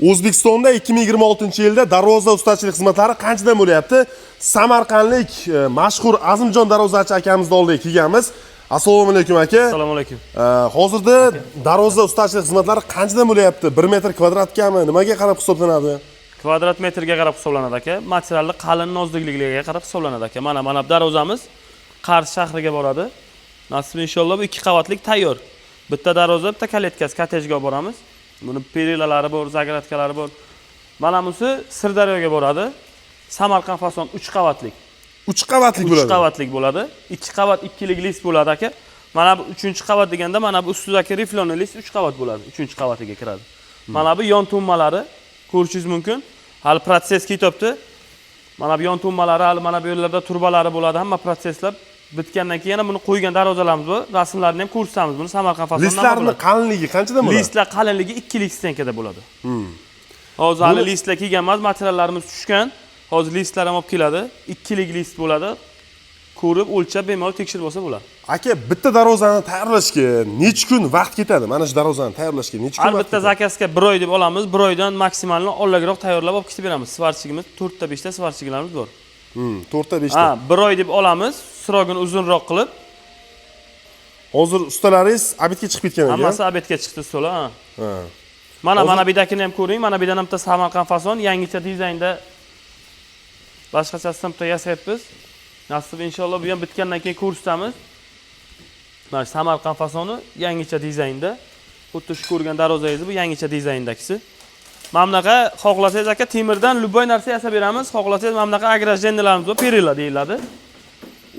O'zbekistonda 2026-yilda darvoza ustachilik xizmatlari qanchadan bo'lyapti? Samarqandlik mashhur Azimjon darvozachi akamizni oldiga kelganmiz. Assalomu alaykum aka. Assalomu alaykum. Hozirda darvoza ustachilik xizmatlari qanchadan bo'lyapti? 1 metr kvadratgami? Nimaga qarab hisoblanadi? Kvadrat metrga qarab hisoblanadi aka. Materialni qalin nozligligiga qarab hisoblanadi aka. Mana darvozamiz Qars shahriga boradi. Nasib inshaalloh bu 2 qavatlik tayyor. Bitta darvoza, bitta kaletkasi kottejga olib boramiz. Buni perilalari bor, zagradkalari bor. Mana bunisi Sirdaryoga boradi. Samarqand fason 3 qavatlik. 3 qavatlik bo'ladi. 3 qavatlik bo'ladi. 2 qavat 2lik list bo'ladi aka. Mana bu 3-qavat deganda mana bu ustidagi riflonli list 3 qavat bo'ladi. 3-qavatiga kiradi. Mana bu yon tummalari ko'rishingiz mumkin. Hali protsess ketyapti. Mana bu yon tummalari, hali mana bu yerlarda turbalari bo'ladi. Hamma protsesslar bitgandan keyin yana buni qo'ygan darvozalarimiz bor. Rasmlarini ham ko'rsatamiz buni Samarqand fasondan. Listlarning qalinligi qanchadan bo'ladi? Listlar qalinligi 2 lik stenkada bo'ladi. Hozir hali listlar kelgan emas, materiallarimiz tushgan. Hozir listlar ham olib keladi. 2 lik list bo'ladi. Ko'rib, o'lchab, bemalol tekshirib olsa bo'ladi. Aka, bitta darvozani tayyorlashga necha kun vaqt ketadi? Mana shu darvozani tayyorlashga necha kun? Albatta zakazga 1 oy deb olamiz. 1 oydan maksimalni ollagiroq tayyorlab olib ketib beramiz. Svarchigimiz 4 ta 5 ta svarchiglarimiz bor. 4 ta 5 ta. 1 oy deb olamiz. Srogini uzunroq qilib. Hozir ustalaringiz abetga chiqib ketgan ekan. Hammasi abetga chiqdi ustolar, Mana bu dakini ham ko'ring. Mana bu yerdan ham Samarqand fason yangicha dizaynda boshqacha sistemda yasayapmiz. Nasib inshaalloh bu ham bitgandan keyin ko'rsatamiz. Mana Samarqand fasoni yangicha dizaynda. Xuddi shu ko'rgan darvozangiz bu yangicha dizayndagisi. Mana bunaqa xohlasangiz aka temirdan любой narsa yasab beramiz. Xohlasangiz mana bunaqa agrojenilarimiz bor, perilla deyiladi.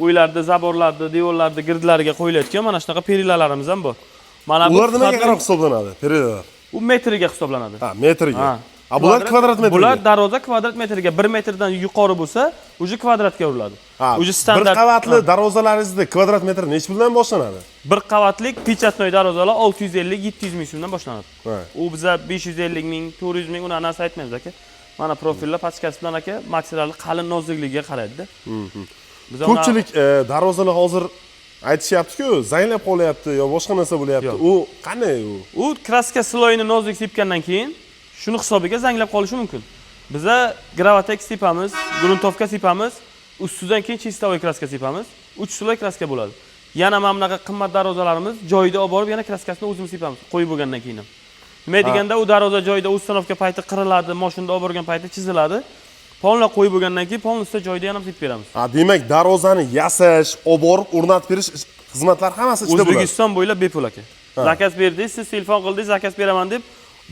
Uylarda, zaborlarda, devorlarda girdlariga qo'yilayotgan mana shunaqa perillalarimiz ham bor. Mana bu ular nimaga qarab hisoblanadi? Perillalar. U metriga hisoblanadi. Metriga. Bular kvadrat metrga. Bular darvoza kvadrat metrga 1 metrdan yuqori bo'lsa, uje kvadratga uriladi. Uje standart. Bir qavatli darvozalaringizda kvadrat metr necha puldan boshlanadi? Bir qavatlik pechatnoy darvozalar 650-700 ming so'mdan boshlanadi. U biza 550 ming, 400 ming uni narsa aytmaymiz aka. Mana profillar pachkasi bilan aka, materialni qalin nozligligiga qaraydi-da. Ko'pchilik darvozalar hozir aytishyapti-ku, zanglab qolyapti yo boshqa narsa bo'lyapti. U qanday u? U kraska sloyini nozlik sepgandan keyin shuni hisobiga zanglab qolishi mumkin. Biza gravatek sepamiz, gruntovka sepamiz, ustidan keyin chistovoy kraska sepamiz. 3 sloy kraska bo'ladi. Yana mana bunaqa qimmat darvozalarimiz joyida olib borib, yana kraskasini o'zimiz sepamiz, qo'yib bo'lgandan keyin ham. Nima deganda u darvoza joyida ustanovka payti qiriladi, mashinada olib borgan payti chiziladi. Polni qo'yib bo'lgandan keyin polni ustida joyida ham sepib beramiz. Demak, darvozani yasash, olib borib o'rnatib berish xizmatlari hammasi ichida bo'ladi. O'zbekiston bo'ylab bepul aka. Zakaz berdingiz, siz telefon qildingiz, zakaz beraman deb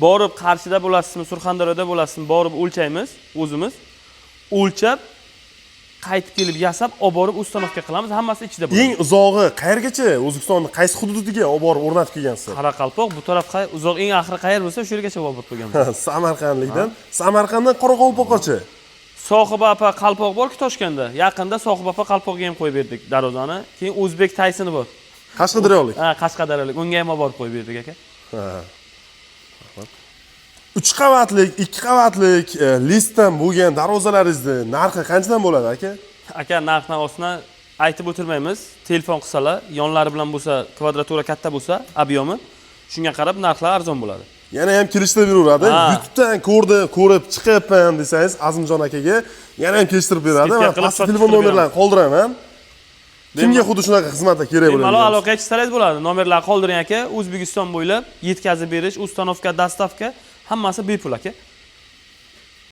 borib Qarshida bo'lasizmi, Surxondaryoda bo'lasizmi, borib o'lchaymiz o'zimiz. O'lchab qaytib kelib yasab, olib borib ustanovka qilamiz, hammasi ichida bo'ladi. Eng uzog'i qayergacha? O'zbekistonning qaysi hududiga olib borib o'rnatib kelgansiz? Qoraqalpoq, bu tarafga uzoq, eng oxiri qayer bo'lsa, o'sha yergacha olib borib qo'yganmiz. Samarqandlikdan, Samarqanddan Qoraqalpoqgacha. Sohiba opa qalpoq bor-ku Toshkentda. Yaqinda Sohiba opa qalpoqga ham qo'yib berdik darvozani. Keyin o'zbek taysini bor. Qashqadaryolik. Qashqadaryolik. Unga ham olib borib qo'yib berdik aka. 3 qavatlik, 2 qavatlik listdan bo'lgan darvozalaringizni narxi qanchadan bo'ladi aka? Aka, narx-navosini aytib o'tirmaymiz. Telefon qilsalar, yonlari bilan bo'lsa, kvadratura katta bo'lsa, obyomi, shunga qarab narxlar arzon bo'ladi. Yana ham kelishtirib beraveradi. YouTubedan ko'rib chiqyapman desangiz, Azimjon akaga yana ham kelishtirib beradi. Men pastda telefon nomerlarini qoldiraman. Kimga xuddi shunaqa xizmatlar kerak bo'ladi? Bemalol aloqaga chiqsangiz bo'ladi. Nomerlarni qoldiring aka. O'zbekiston bo'ylab yetkazib berish, ustanovka, dastavka hammasi bepul aka.